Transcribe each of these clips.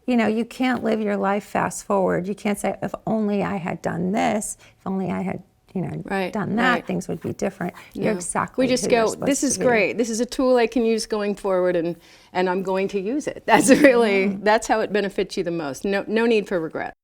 you can't live your life fast forward. You can't say, if only I had done this, if only I had done that, things would be different. You're exactly We just who you're go, supposed this is to be. great. This is a tool I can use going forward, and I'm going to use it. That's really, that's how it benefits you the most. No need for regret.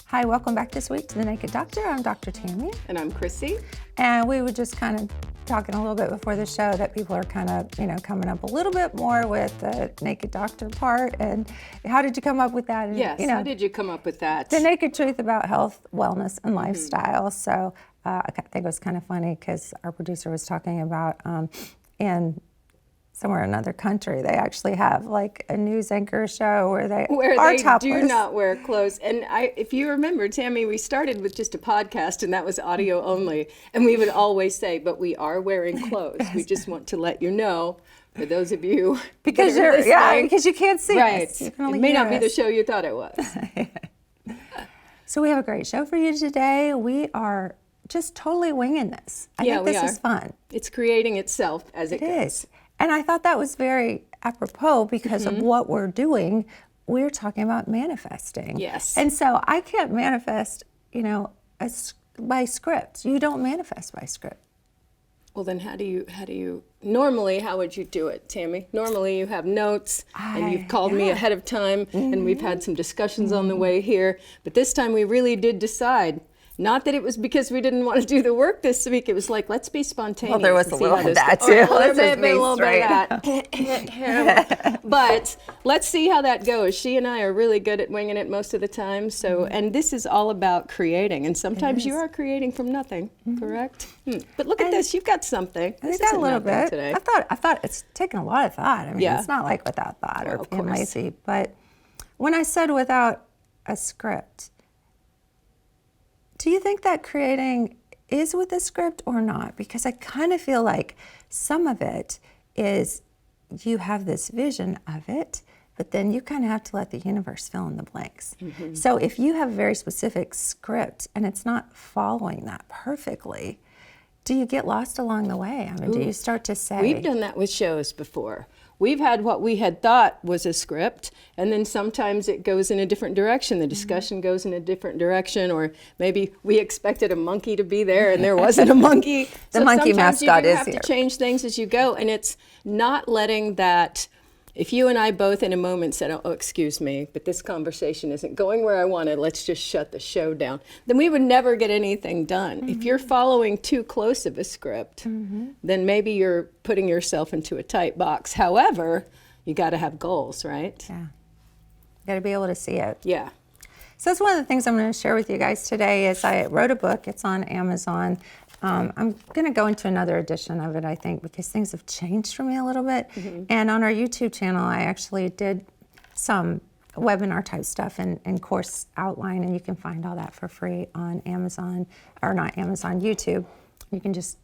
Hi, welcome back this week to The Naked Doctor. I'm Dr. Tammy. And I'm Chrissy. And we were just kind of talking a little bit before the show that people are kind of, coming up a little bit more with the Naked Doctor part. And how did you come up with that? And, yes, how did you come up with that? The naked truth about health, wellness, and lifestyle. So I think it was kind of funny because our producer was talking about in somewhere in another country, they actually have like a news anchor show where they are topless. Do not wear clothes. And if you remember, Tammy, we started with just a podcast and that was audio only. And we would always say, but we are wearing clothes. We just want to let you know, for those of you because because you can't see us. It may not be the show you thought it was. So we have a great show for you today. We are just totally winging this. I think this is fun. It's creating itself as it goes. It is. And I thought that was very apropos because of what we're doing. We're talking about manifesting. Yes. And so I can't manifest, by script. You don't manifest by script. Well, then how would you do it, Tammy? Normally you have notes and you've called me ahead of time and we've had some discussions on the way here. But this time we really did decide. Not that it was because we didn't want to do the work this week. It was like, let's be spontaneous. Well, there was a little of that too. There may have been a little bit of that. But let's see how that goes. She and I are really good at winging it most of the time. So, and this is all about creating. And sometimes you are creating from nothing, correct? But look at this. You've got something. I got a little bit. Today. I thought it's taken a lot of thought. I mean, it's not like without thought or being lazy. But when I said without a script, do you think that creating is with a script or not? Because I kind of feel like some of it is you have this vision of it, but then you kind of have to let the universe fill in the blanks. So if you have a very specific script and it's not following that perfectly, do you get lost along the way? I mean, do you start to say... We've done that with shows before. We've had what we had thought was a script, and then sometimes it goes in a different direction. The discussion goes in a different direction, or maybe we expected a monkey to be there and there wasn't a monkey. The monkey mascot is here. You have to change things as you go, and it's not letting that... If you and I both in a moment said, oh, excuse me, but this conversation isn't going where I wanted, let's just shut the show down, then we would never get anything done. If you're following too close of a script, then maybe you're putting yourself into a tight box. However, you got to have goals, right? Yeah. You got to be able to see it. Yeah. So that's one of the things I'm going to share with you guys today is I wrote a book. It's on Amazon. I'm going to go into another edition of it, I think, because things have changed for me a little bit. And on our YouTube channel, I actually did some webinar type stuff and course outline, and you can find all that for free on Amazon, or not Amazon, YouTube. You can just,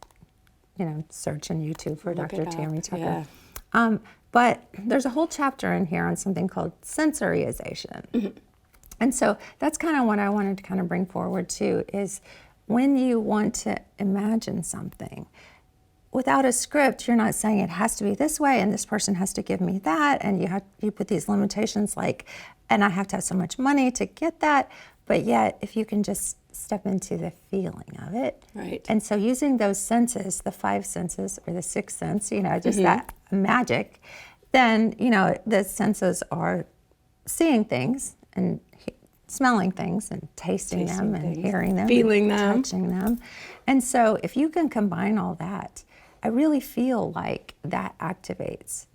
search in YouTube for Dr. Tammy Tucker. Yeah. But there's a whole chapter in here on something called sensorization. And so that's kind of what I wanted to kind of bring forward too, is when you want to imagine something, without a script, you're not saying it has to be this way and this person has to give me that, and you put these limitations like, and I have to have so much money to get that, but yet if you can just step into the feeling of it. Right. And so using those senses, the 5 senses or the 6th sense, just that magic, then, the senses are seeing things and smelling things and tasting them and hearing them, feeling them, touching them. And so if you can combine all that, I really feel like that activates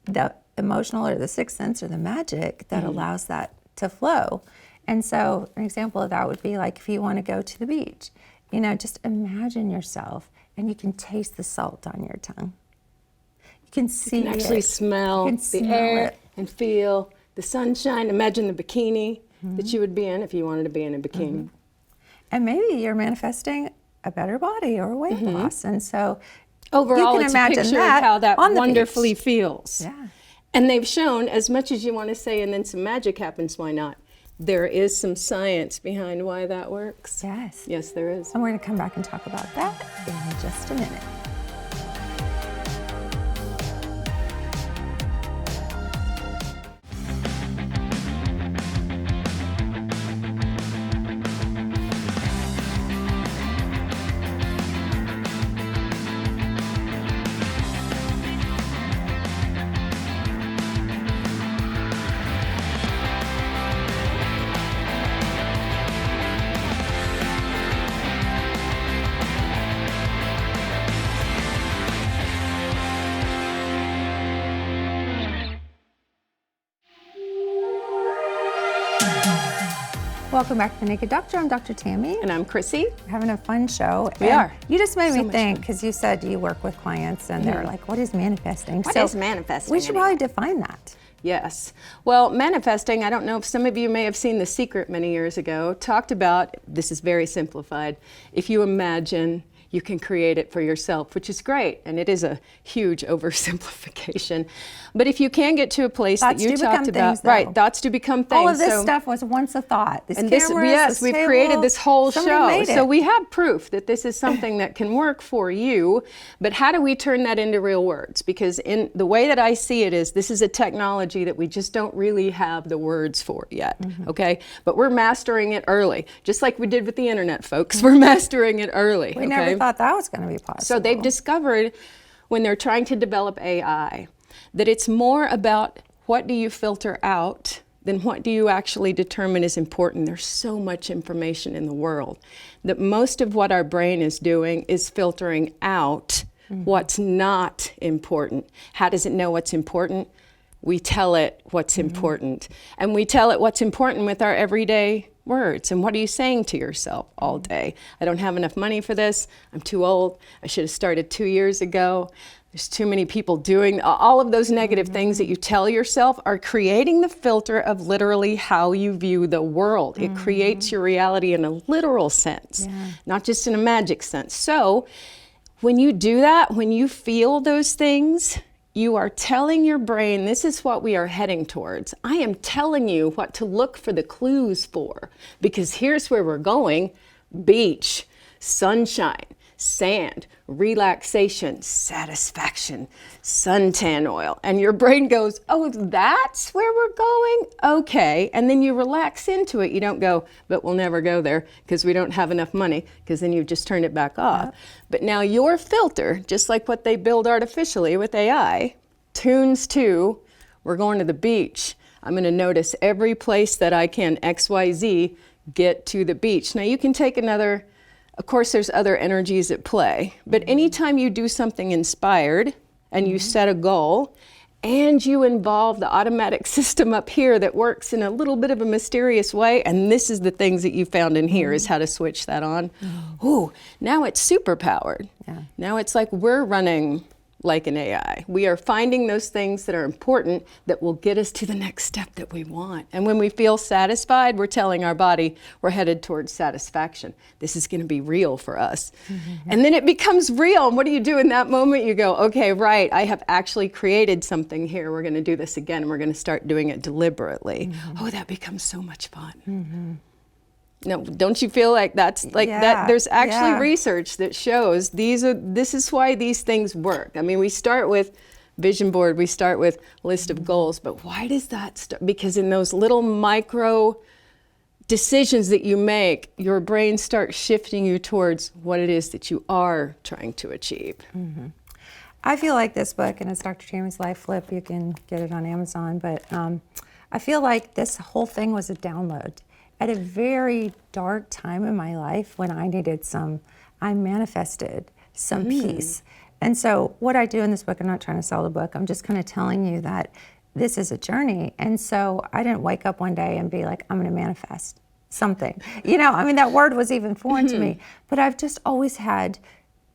the emotional or the 6th sense or the magic that allows that to flow. And so an example of that would be like if you want to go to the beach, just imagine yourself and you can taste the salt on your tongue. You can see it. You can actually smell the air and feel the sunshine. Imagine the bikini that you would be in if you wanted to be in a bikini. And maybe you're manifesting a better body or a weight loss. And so overall, you can it's imagine a picture that of how that on the wonderfully beach. feels. Yeah. And they've shown, as much as you want to say, and then some magic happens, why not? There is some science behind why that works. Yes. Yes, there is. And we're going to come back and talk about that in just a minute. Welcome back to The Naked Doctor. I'm Dr. Tammy. And I'm Chrissy. We're having a fun show. We are. You just made So me much think, fun. because you said you work with clients and they're like, what is manifesting? What is manifesting We should anyway? probably define that. Yes. Well, manifesting, I don't know if some of you may have seen The Secret many years ago, talked about, this is very simplified, if you imagine, you can create it for yourself, which is great. And it is a huge oversimplification. But if you can get to a place Thoughts that you do become talked about, things, though. right, thoughts do become things. All of this So- stuff was once a thought. These and this, cameras, yes, this we've table, created this whole somebody show. made So it. we have proof that this is something that can work for you. But how do we turn that into real words? Because in the way that I see it is, this is a technology that we just don't really have the words for yet. Okay, but we're mastering it early, just like we did with the internet, folks. We're mastering it early. We okay? never thought that was going to be possible. So they've discovered when they're trying to develop AI that it's more about what do you filter out than what do you actually determine is important. There's so much information in the world that most of what our brain is doing is filtering out what's not important. How does it know what's important? We tell it what's important. And we tell it what's important with our everyday words. And what are you saying to yourself all day? I don't have enough money for this. I'm too old. I should have started 2 years ago. There's too many people doing all of those negative things that you tell yourself are creating the filter of literally how you view the world. It creates your reality in a literal sense, not just in a magic sense. So when you do that, when you feel those things, you are telling your brain, this is what we are heading towards. I am telling you what to look for the clues for, because here's where we're going: beach, sunshine, sand, relaxation, satisfaction, suntan oil. And your brain goes, oh, that's where we're going? Okay. And then you relax into it. You don't go, but we'll never go there because we don't have enough money, because then you've just turned it back off. But now your filter, just like what they build artificially with AI, tunes to, we're going to the beach. I'm going to notice every place that I can, XYZ, get to the beach. Now you can take another. Of course, there's other energies at play, but anytime you do something inspired and you set a goal and you involve the automatic system up here that works in a little bit of a mysterious way, and this is the things that you found in here is how to switch that on. Ooh, now it's super powered. Now it's like we're running like an AI. We are finding those things that are important that will get us to the next step that we want. And when we feel satisfied, we're telling our body we're headed towards satisfaction. This is going to be real for us. And then it becomes real. And what do you do in that moment? You go, okay, right, I have actually created something here. We're going to do this again, and we're going to start doing it deliberately. Oh, that becomes so much fun. No, don't you feel like that's like that? There's actually research that shows this is why these things work. I mean, we start with vision board, we start with list of goals, but why does that start? Because in those little micro decisions that you make, your brain starts shifting you towards what it is that you are trying to achieve. I feel like this book, and it's Dr. Tammy's Life Flip. You can get it on Amazon, but I feel like this whole thing was a download at a very dark time in my life when I manifested some peace. And so what I do in this book, I'm not trying to sell the book, I'm just kind of telling you that this is a journey. And so I didn't wake up one day and be like, I'm going to manifest something. I mean, that word was even foreign to me, but I've just always had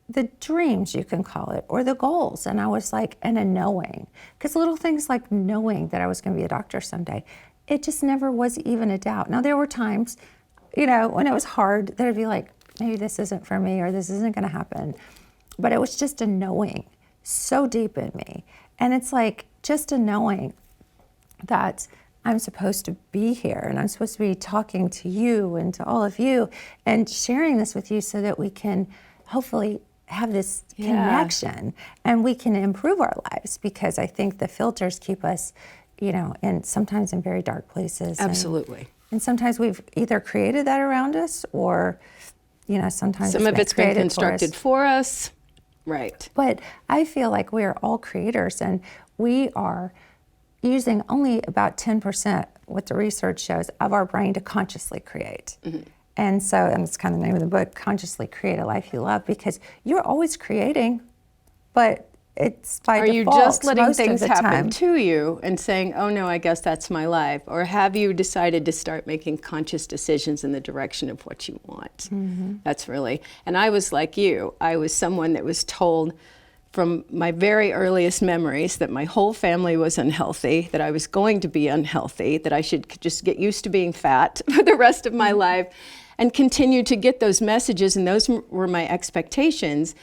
the dreams, you can call it, or the goals. And I was like, and a knowing, because little things like knowing that I was going to be a doctor someday, it just never was even a doubt. Now, there were times, when it was hard, that I'd be like, maybe this isn't for me, or this isn't going to happen. But it was just a knowing so deep in me. And it's like just a knowing that I'm supposed to be here and I'm supposed to be talking to you and to all of you and sharing this with you so that we can hopefully have this connection and we can improve our lives, because I think the filters keep us, sometimes in very dark places. Absolutely. And sometimes we've either created that around us or, sometimes some of it's been constructed for us. Right. But I feel like we are all creators, and we are using only about 10%, what the research shows, of our brain to consciously create. And so, and it's kind of the name of the book, Consciously Create a Life You Love, because you're always creating, but it's by default. Are you just letting things happen to you and saying, oh no, I guess that's my life? Or have you decided to start making conscious decisions in the direction of what you want? That's really, and I was like you. I was someone that was told from my very earliest memories that my whole family was unhealthy, that I was going to be unhealthy, that I should just get used to being fat for the rest of my life, and continue to get those messages, and those were my expectations.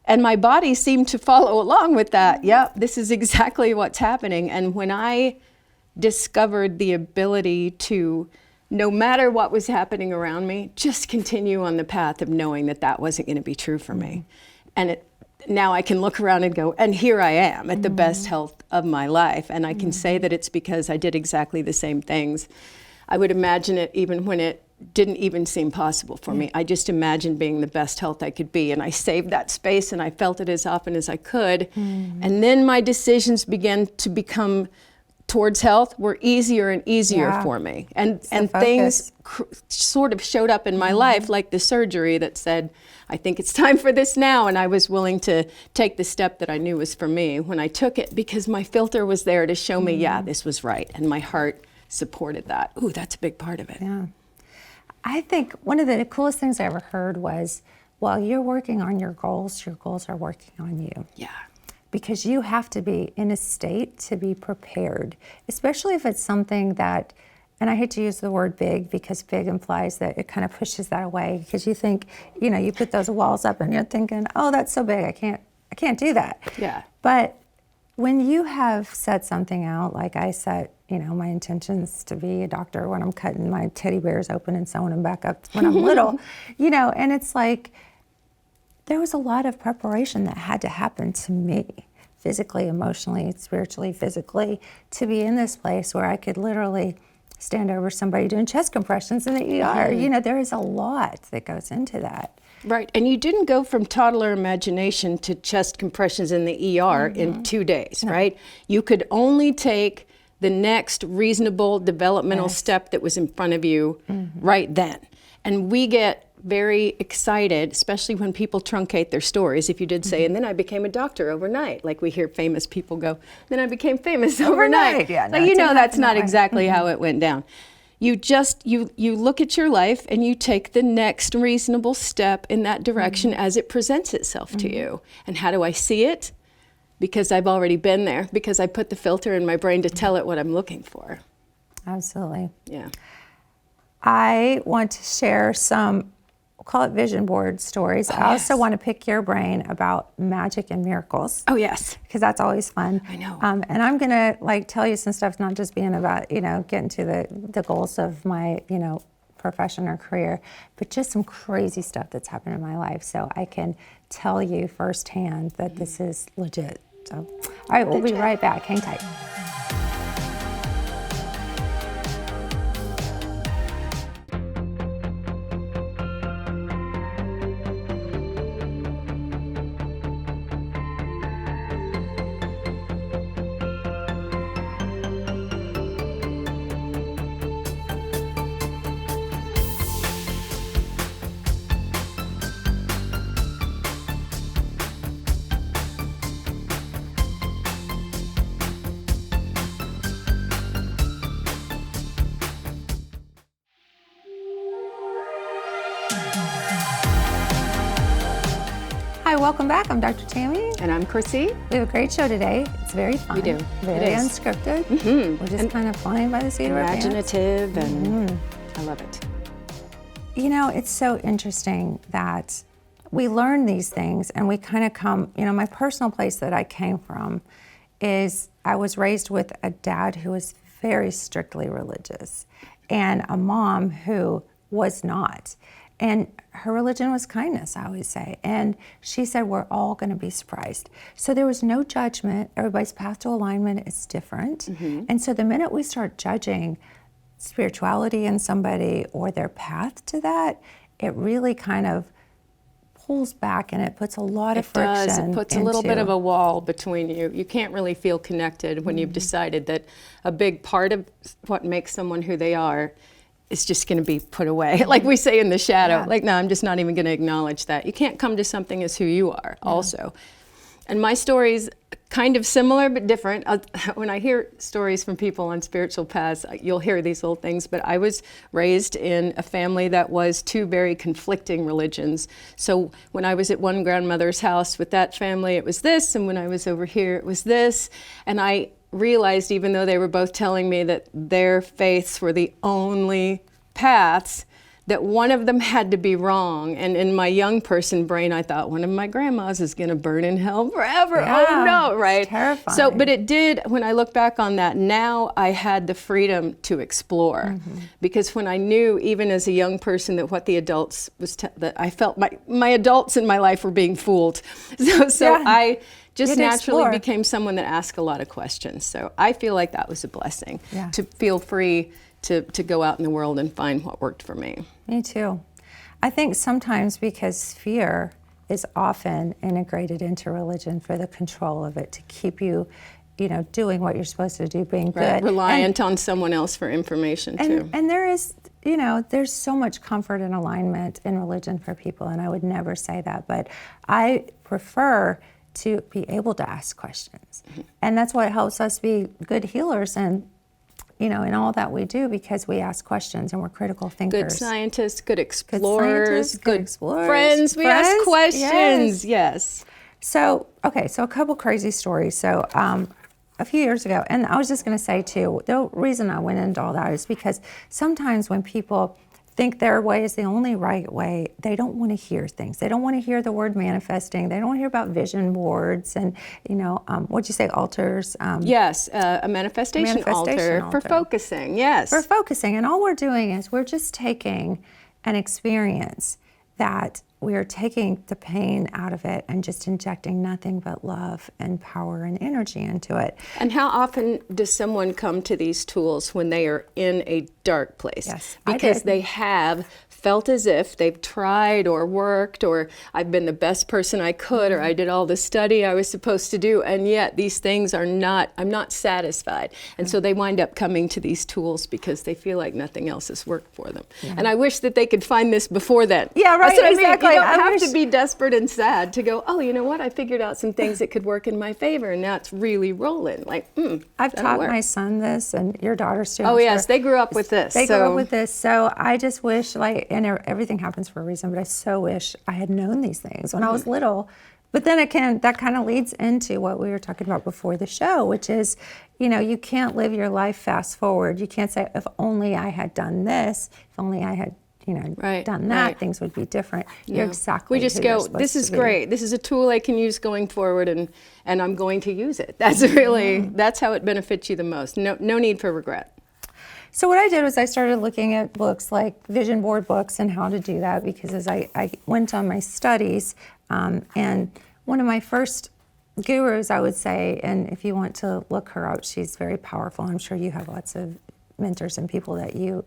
And my body seemed to follow along with that. Yep, this is exactly what's happening. And when I discovered the ability to, no matter what was happening around me, just continue on the path of knowing that that wasn't going to be true for me. And now I can look around and go, and here I am at the best health of my life. And I can say that it's because I did exactly the same things. I would imagine it even when it didn't even seem possible for me. I just imagined being the best health I could be, and I saved that space and I felt it as often as I could. And then my decisions began to become towards health were easier and easier for me. And things sort of showed up in my life, like the surgery that said, I think it's time for this now. And I was willing to take the step that I knew was for me when I took it, because my filter was there to show me, yeah, this was right. And my heart supported that. Ooh, that's a big part of it. Yeah. I think one of the coolest things I ever heard was, while you're working on your goals are working on you. Yeah. Because you have to be in a state to be prepared, especially if it's something that, and I hate to use the word big, because big implies that it kind of pushes that away, because you think, you put those walls up and you're thinking, oh, that's so big, I can't do that. Yeah. But when you have set something out, like I set, my intentions to be a doctor when I'm cutting my teddy bears open and sewing them back up when I'm little, and it's like, there was a lot of preparation that had to happen to me, physically, emotionally, spiritually, physically, to be in this place where I could literally stand over somebody doing chest compressions in the ER. There is a lot that goes into that. Right, and you didn't go from toddler imagination to chest compressions in the ER in 2 days, right? You could only take the next reasonable developmental step that was in front of you right then. And we get very excited, especially when people truncate their stories. If you did say, and then I became a doctor overnight, like we hear famous people go, then I became famous overnight. Yeah, no, that's not exactly how it went down. You just, you look at your life and you take the next reasonable step in that direction as it presents itself to you. And how do I see it? Because I've already been there, because I put the filter in my brain to tell it what I'm looking for. Absolutely. Yeah. I want to share some, we'll call it vision board stories. I also want to pick your brain about magic and miracles. Oh, yes. Because that's always fun. I know. And I'm going to tell you some stuff, not just being about, getting to the goals of my, profession or career, but just some crazy stuff that's happened in my life. So I can tell you firsthand that this is legit. So, all right, we'll be right back. Hang tight. Hi, welcome back. I'm Dr. Tammy. And I'm Chrissy. We have a great show today. It's very fun. We do. Very It is. unscripted. We're just kind of flying by the seat of our pants. Imaginative, and I love it. It's so interesting that we learn these things and we kind of come, my personal place that I came from is I was raised with a dad who was very strictly religious and a mom who was not. And her religion was kindness, I always say. And she said, we're all going to be surprised. So there was no judgment. Everybody's path to alignment is different. And so the minute we start judging spirituality in somebody or their path to that, it really kind of pulls back and it puts a lot of friction. It puts a little bit of a wall between you. You can't really feel connected when you've decided that a big part of what makes someone who they are is just going to be put away. Like we say in the shadow, like, no, I'm just not even going to acknowledge that. You can't come to something as who you are also. And my story's kind of similar but different. When I hear stories from people on spiritual paths, you'll hear these little things, but I was raised in a family that was two very conflicting religions. So when I was at one grandmother's house with that family, it was this, and when I was over here, it was this. And I realized, even though they were both telling me that their faiths were the only paths, that one of them had to be wrong. And in my young person brain, I thought one of my grandmas is going to burn in hell forever. Yeah, oh no, right? Terrifying. So, but it did, when I look back on that, now I had the freedom to explore. Because when I knew, even as a young person, that what the adults that I felt my adults in my life were being fooled. So I just naturally became someone that asked a lot of questions. So I feel like that was a blessing, to feel free to go out in the world and find what worked for me. Me too. I think sometimes because fear is often integrated into religion for the control of it, to keep you, doing what you're supposed to do, being good. Reliant on someone else for information too. And there is, there's so much comfort and alignment in religion for people, and I would never say that, but I prefer to be able to ask questions. And that's what helps us be good healers and in all that we do, because we ask questions and we're critical thinkers. Good scientists, good explorers, good friends. We ask questions, yes. So a couple crazy stories. So a few years ago, and I was just going to say too, the reason I went into all that is because sometimes when people think their way is the only right way, they don't want to hear things. They don't want to hear the word manifesting. They don't want to hear about vision boards and, what'd you say, altars? Yes, a manifestation altar for focusing, yes. For focusing. And all we're doing is we're just taking an experience that we are taking the pain out of it and just injecting nothing but love and power and energy into it. And how often does someone come to these tools when they are in a dark place? Yes, because they have felt as if they've tried or worked, or I've been the best person I could, or I did all the study I was supposed to do, and yet these things I'm not satisfied. And so they wind up coming to these tools because they feel like nothing else has worked for them. And I wish that they could find this before then. Yeah, right, That's what exactly. I mean. You don't have to be desperate and sad to go, oh, you know what? I figured out some things that could work in my favor, and now it's really rolling. Like, I've taught my son this, and your daughters too. Oh, yes, they grew up with this. They grew up with this. So I just wish, and everything happens for a reason, but I so wish I had known these things when I was little. But then that kind of leads into what we were talking about before the show, which is, you can't live your life fast forward. You can't say, if only I had done this, if only I had done that, things would be different. You're exactly We just go, this is great. This is a tool I can use going forward, and I'm going to use it. That's really, that's how it benefits you the most. No need for regret. So what I did was I started looking at books like vision board books and how to do that, because as I went on my studies, and one of my first gurus, I would say, and if you want to look her up, she's very powerful. I'm sure you have lots of mentors and people that you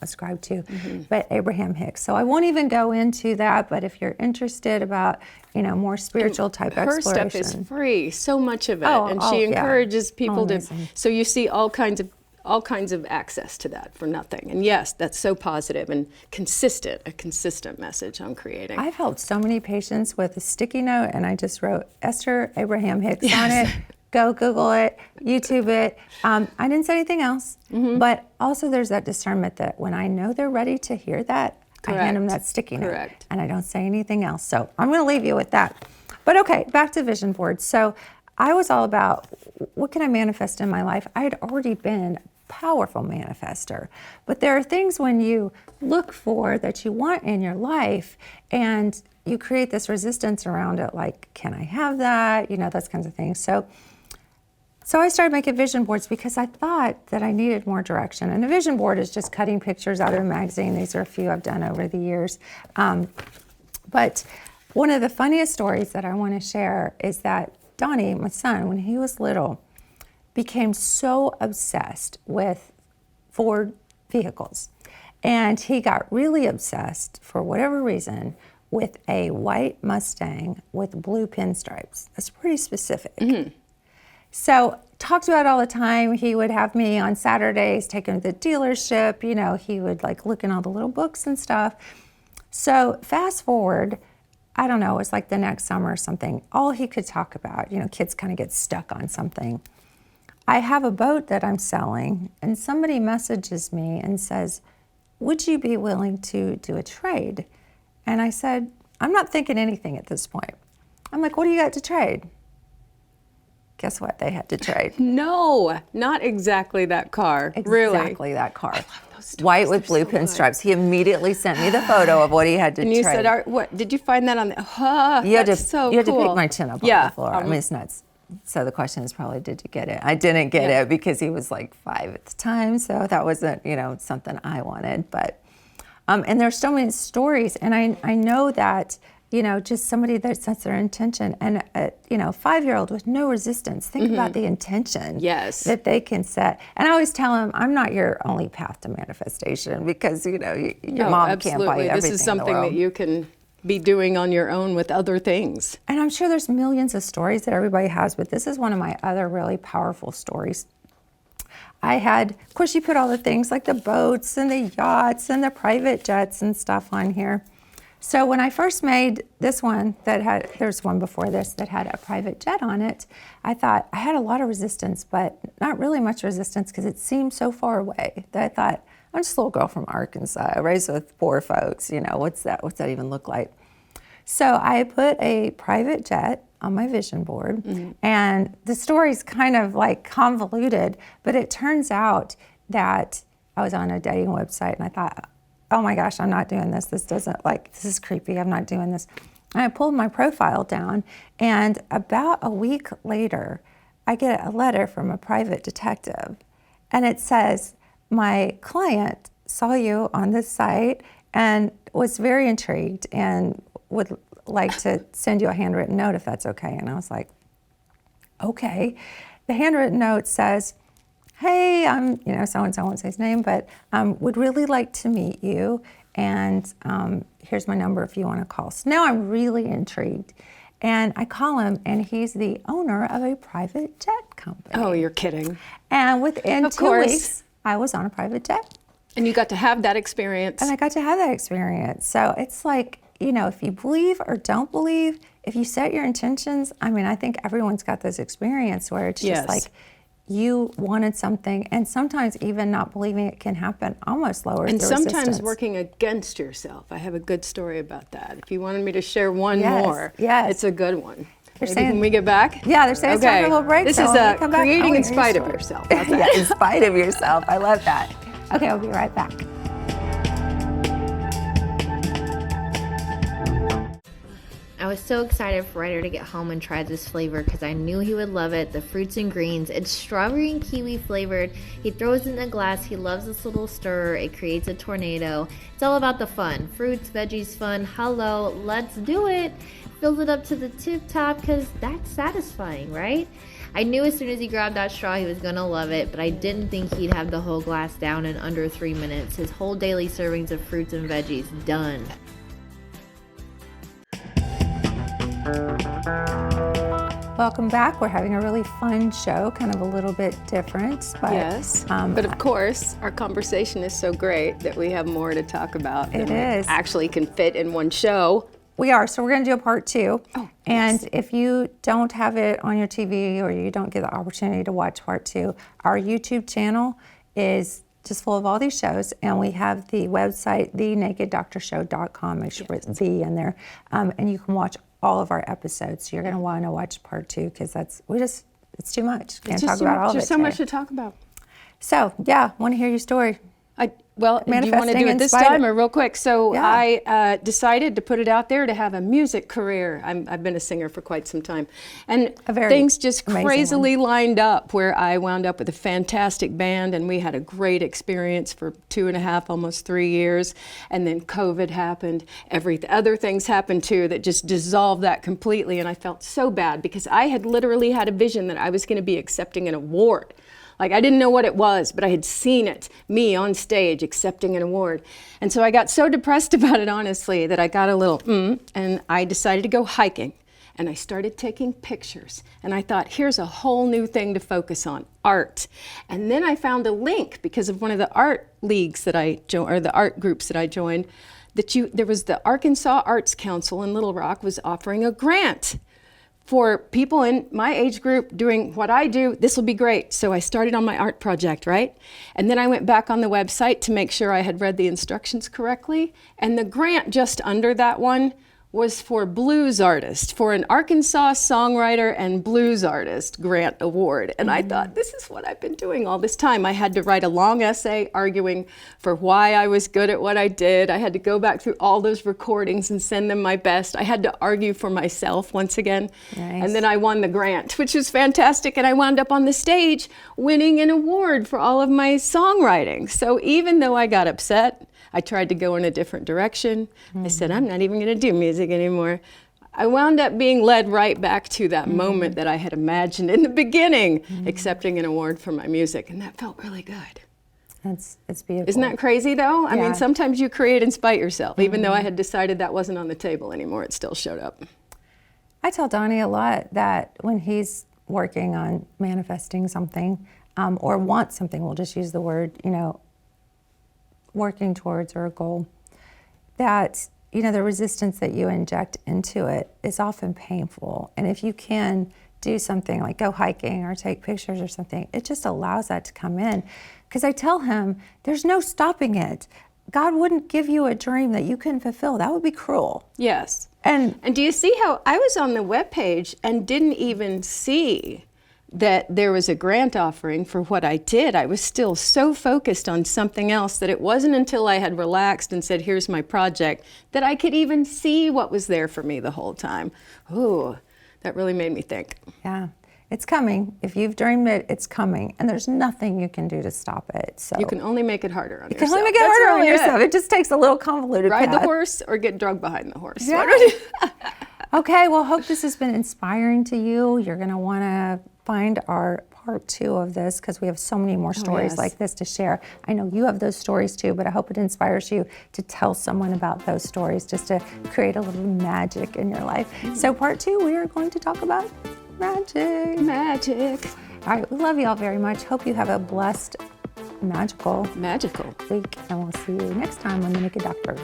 ascribe to, but Abraham Hicks. So I won't even go into that, but if you're interested about, more spiritual type exploration. Her stuff is free, so much of it, and she encourages people to, so you see all kinds of access to that for nothing. And yes, that's so positive and a consistent message I'm creating. I've helped so many patients with a sticky note, and I just wrote Esther Abraham Hicks on it. Go Google it, YouTube it. I didn't say anything else, but also there's that discernment that when I know they're ready to hear that, I hand them that sticky note, and I don't say anything else. So I'm going to leave you with that. But okay, back to vision boards. So I was all about, what can I manifest in my life? I had already been a powerful manifester, but there are things when you look for that you want in your life, and you create this resistance around it, like, can I have that? Those kinds of things. So So I started making vision boards because I thought that I needed more direction. And a vision board is just cutting pictures out of a magazine. These are a few I've done over the years. But one of the funniest stories that I want to share is that Donnie, my son, when he was little, became so obsessed with Ford vehicles. And he got really obsessed, for whatever reason, with a white Mustang with blue pinstripes. That's pretty specific. Mm-hmm. So talked about it all the time. He would have me on Saturdays take him to the dealership. You know, he would like look in all the little books and stuff. So fast forward, I don't know, it was like the next summer or something, all he could talk about, you know, kids kind of get stuck on something. I have a boat that I'm selling, and somebody messages me and says, would you be willing to do a trade? And I said, I'm not thinking anything at this point. I'm like, what do you got to trade? Guess what? They had to trade. No, not exactly that car. Really? Exactly that car. I love those stories. White with They're blue so pinstripes. He immediately sent me the photo of what he had to And trade. you said, what, did you find that on the, You had that's to, so you had to cool. pick my chin up Yeah, off the floor. I mean, it's nuts. So the question is probably, did you get it? I didn't get it because he was like 5 at the time. So that wasn't, you know, something I wanted. But, and there's so many stories. And I know that, you know, just somebody that sets their intention, and you know, 5-year-old with no resistance. Think about the intention that they can set. And I always tell them, I'm not your only path to manifestation, because you know your mom can't buy you everything. This is something that you can be doing on your own with other things. And I'm sure there's millions of stories that everybody has, but this is one of my other really powerful stories. I had, of course, you put all the things like the boats and the yachts and the private jets and stuff on here. So when I first made this one that had, there's one before this that had a private jet on it, I thought I had a lot of resistance, but not really much resistance because it seemed so far away that I thought, I'm just a little girl from Arkansas, raised with poor folks, you know, what's that even look like? So I put a private jet on my vision board, and the story's kind of like convoluted, but it turns out that I was on a dating website and I thought, oh my gosh, I'm not doing this. This is creepy. I'm not doing this. And I pulled my profile down, and about a week later, I get a letter from a private detective, and it says, my client saw you on this site and was very intrigued and would like to send you a handwritten note if that's okay. And I was like, okay. The handwritten note says, hey, I'm, you know, so-and-so, I won't say his name, but would really like to meet you. And here's my number if you want to call. So now I'm really intrigued. And I call him, and he's the owner of a private jet company. Oh, you're kidding. And within Of 2 course. weeks, I was on a private jet. And you got to have that experience. And I got to have that experience. So it's like, you know, if you believe or don't believe, if you set your intentions, I mean, I think everyone's got this experience where it's just like, you wanted something, and sometimes even not believing it can happen almost lowers the resistance. And sometimes working against yourself. I have a good story about that. If you wanted me to share one more, it's a good one. Maybe when we get back? Yeah, they're saying it's time for a little break. This so is come back. creating in spite of yourself. Yeah, in spite of yourself. I love that. Okay, I'll be right back. I was so excited for Ryder to get home and try this flavor because I knew he would love it. The fruits and greens. It's strawberry and kiwi flavored. He throws it in a glass. He loves this little stir. It creates a tornado. It's all about the fun. Fruits, veggies, fun. Hello, let's do it. Fills it up to the tip top because that's satisfying, right? I knew as soon as he grabbed that straw he was gonna love it, but I didn't think he'd have the whole glass down in under 3 minutes. His whole daily servings of fruits and veggies done. Welcome back. We're having a really fun show, kind of a little bit different. But, yes, but of course, our conversation is so great that we have more to talk about than we actually can fit in one show. We are, so we're going to do a part 2. And if you don't have it on your TV or you don't get the opportunity to watch part 2, our YouTube channel is just full of all these shows, and we have the website, thenakeddoctorshow.com. Make sure it's the in there, and you can watch all of our episodes. So you're going to want to watch part 2 because it's too much. Can't talk about all of it. There's so much to talk about. So yeah, want to hear your story. Well, do you want to Manifesting do it in this spite time of- or real quick? So Yeah. I decided to put it out there to have a music career. I've been a singer for quite some time. And A very things just amazing crazily lined up where I wound up with a fantastic band, and we had a great experience for 2.5, almost 3 years. And then COVID happened. Other things happened too that just dissolved that completely. And I felt so bad because I had literally had a vision that I was going to be accepting an award. Like, I didn't know what it was, but I had seen it, me on stage accepting an award. And so I got so depressed about it, honestly, that I got a little, and I decided to go hiking. And I started taking pictures. And I thought, here's a whole new thing to focus on, art. And then I found a link because of one of the art leagues that I joined, or the art groups that I joined, there was the Arkansas Arts Council in Little Rock was offering a grant for people in my age group doing what I do. This will be great. So I started on my art project, right? And then I went back on the website to make sure I had read the instructions correctly. And the grant just under that one was for blues artist, for an Arkansas songwriter and blues artist grant award. And I thought, this is what I've been doing all this time. I had to write a long essay arguing for why I was good at what I did. I had to go back through all those recordings and send them my best. I had to argue for myself once again. Nice. And then I won the grant, which was fantastic. And I wound up on the stage winning an award for all of my songwriting. So even though I got upset, I tried to go in a different direction. I said, I'm not even going to do music anymore. I wound up being led right back to that moment that I had imagined in the beginning, accepting an award for my music, and that felt really good. It's beautiful. Isn't that crazy, though? I Yeah. mean, sometimes you create in spite yourself. Even though I had decided that wasn't on the table anymore, it still showed up. I tell Donnie a lot that when he's working on manifesting something or wants something, we'll just use the word, working towards or a goal, that the resistance that you inject into it is often painful. And if you can do something like go hiking or take pictures or something, it just allows that to come in. Because I tell him, there's no stopping it. God wouldn't give you a dream that you couldn't fulfill. That would be cruel. Yes. And do you see how I was on the webpage and didn't even see that there was a grant offering for what I did? I was still so focused on something else that it wasn't until I had relaxed and said, here's my project, that I could even see what was there for me the whole time. Ooh, that really made me think. yeah, it's coming. If you've dreamed it, it's coming. And there's nothing you can do to stop it. So You can only make it harder on you yourself. can only make it That's harder on really it. yourself. It just takes a little convoluted Ride the path. horse or get drugged behind the horse. Yeah. Why don't you- Okay, well, hope this has been inspiring to you. You're going to want to find our part 2 of this because we have so many more stories yes. like this to share. I know you have those stories too, but I hope it inspires you to tell someone about those stories just to create a little magic in your life. So part 2, we are going to talk about magic. Magic. All right, we love you all very much. Hope you have a blessed, magical Magical. week, and we'll see you next time on The Naked Doctor.